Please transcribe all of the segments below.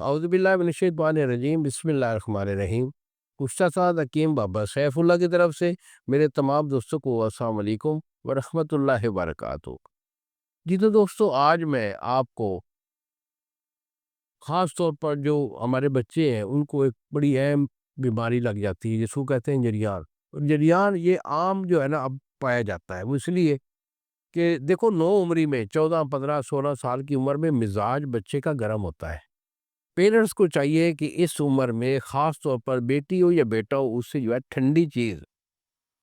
اعوذ باللہ من الشیطان الرجیم، بسم اللہ الرحمن الرحیم۔ گفتہ سعد حکیم بابا سیف اللہ کی طرف سے میرے تمام دوستوں کو السلام علیکم ورحمۃ اللہ وبرکاتہ۔ جی تو دوستو، آج میں آپ کو خاص طور پر جو ہمارے بچے ہیں ان کو ایک بڑی اہم بیماری لگ جاتی ہے جس کو کہتے ہیں جریان۔ جریان یہ عام جو ہے نا اب پایا جاتا ہے، وہ اس لیے کہ دیکھو، نو عمری میں 14 15 16 سال کی عمر میں مزاج بچے کا گرم ہوتا ہے۔ پیرنٹس کو چاہیے کہ اس عمر میں خاص طور پر بیٹی ہو یا بیٹا ہو، اس سے جو ہے ٹھنڈی چیز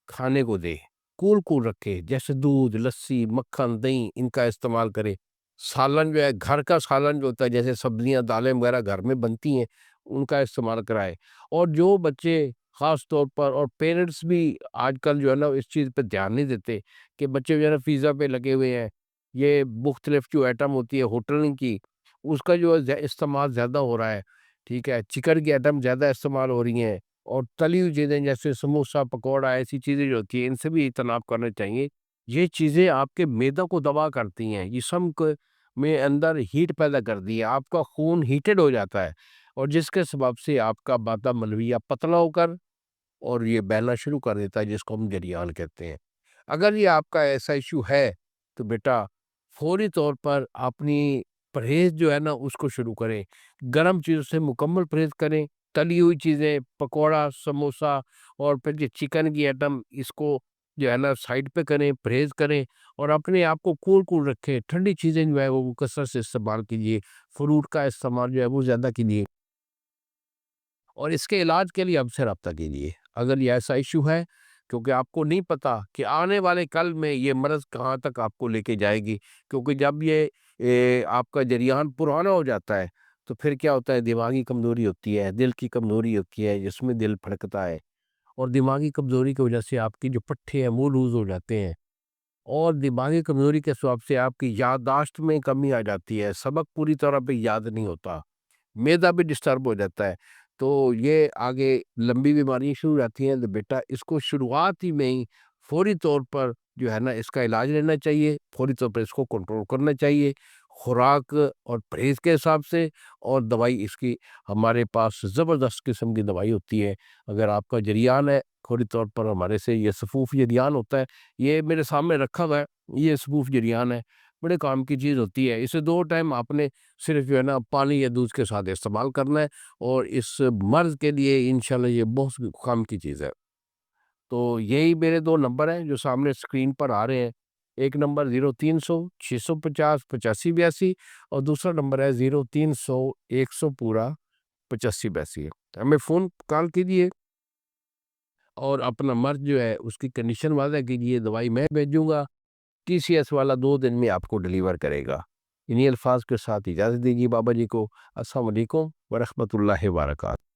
کھانے کو دے، کول کول رکھے، جیسے دودھ، لسی، مکھن، دہی، ان کا استعمال کرے۔ سالن جو ہے، گھر کا سالن جو ہوتا ہے، جیسے سبزیاں دالیں وغیرہ گھر میں بنتی ہیں، ان کا استعمال کرائے۔ اور جو بچے خاص طور پر، اور پیرنٹس بھی آج کل جو ہے نا اس چیز پہ دھیان نہیں دیتے کہ بچے جو ہے نا پیزا پہ لگے ہوئے ہیں، یہ مختلف جو ایٹم ہوتی ہے ہوٹل کی، اس کا جو ہے استعمال زیادہ ہو رہا ہے، ٹھیک ہے، چکن کی ایٹم زیادہ استعمال ہو رہی ہیں، اور تلی ہوئی چیزیں جیسے سموسہ، پکوڑا، ایسی چیزیں جو ہوتی ہیں ان سے بھی اجتناب کرنا چاہیے۔ یہ چیزیں آپ کے معدہ کو تباہ کرتی ہیں، جسم میں اندر ہیٹ پیدا کرتی ہے، آپ کا خون ہیٹڈ ہو جاتا ہے، اور جس کے سبب سے آپ کا مادہ ملویہ پتلا ہو کر اور یہ بہنا شروع کر دیتا ہے، جس کو ہم جریان کہتے ہیں۔ اگر یہ آپ کا ایسا ایشو ہے تو بیٹا فوری طور پر اپنی پرہیز جو ہے نا اس کو شروع کریں، گرم چیزوں سے مکمل پرہیز کریں، تلی ہوئی چیزیں، پکوڑا، سموسہ، اور پھر یہ چکن کی ایٹم، اس کو جو ہے نا سائڈ پہ کریں، پرہیز کریں، اور اپنے آپ کو کول کول رکھیں۔ ٹھنڈی چیزیں جو ہے وہ کثرت سے استعمال کیجیے، فروٹ کا استعمال جو ہے وہ زیادہ کیجیے، اور اس کے علاج کے لیے ہم سے رابطہ کیجیے اگر یہ ایسا ایشو ہے، کیونکہ آپ کو نہیں پتا کہ آنے والے کل میں یہ مرض کہاں تک آپ کو لے کے جائے گی۔ کیونکہ جب یہ آپ کا جریان پرانا ہو جاتا ہے تو پھر کیا ہوتا ہے، دماغی کمزوری ہوتی ہے، دل کی کمزوری ہوتی ہے، جس میں دل پھڑکتا ہے، اور دماغی کمزوری کی وجہ سے آپ کی جو پٹھے ہیں وہ لوز ہو جاتے ہیں، اور دماغی کمزوری کے سبب سے آپ کی یادداشت میں کمی آ جاتی ہے، سبق پوری طرح پہ یاد نہیں ہوتا، معدہ بھی ڈسٹرب ہو جاتا ہے، تو یہ آگے لمبی بیماریاں شروع ہو جاتی ہیں۔ تو بیٹا اس کو شروعات ہی میں ہی فوری طور پر جو ہے نا اس کا علاج لینا چاہیے، فوری طور پر اس کو کنٹرول کرنا چاہیے، خوراک اور پرہیز کے حساب سے، اور دوائی اس کی ہمارے پاس زبردست قسم کی دوائی ہوتی ہے۔ اگر آپ کا جریان ہے، فوری طور پر ہمارے سے یہ صفوف جریان ہوتا ہے، یہ میرے سامنے رکھا ہوا ہے، یہ صفوف جریان ہے، بڑے کام کی چیز ہوتی ہے۔ اسے 2 ٹائم آپ نے صرف جو ہے نا پانی یا دودھ کے ساتھ استعمال کرنا ہے، اور اس مرض کے لیے انشاءاللہ یہ بہت کام کی چیز ہے۔ تو یہی میرے 2 نمبر ہیں جو سامنے اسکرین پر آ رہے ہیں۔ ایک نمبر 0300 650 8582، اور دوسرا نمبر ہے 0300 100 پورا 8582۔ ہمیں فون کال کیجیے، اور اپنا مرض جو ہے اس کی کنڈیشن واضح کیجیے، دوائی میں بھیجوں گا، TCS والا 2 دن میں آپ کو ڈیلیور کرے گا۔ انہی الفاظ کے ساتھ اجازت دیجیے بابا جی کو۔ السلام علیکم ورحمۃ اللہ وبرکاتہ۔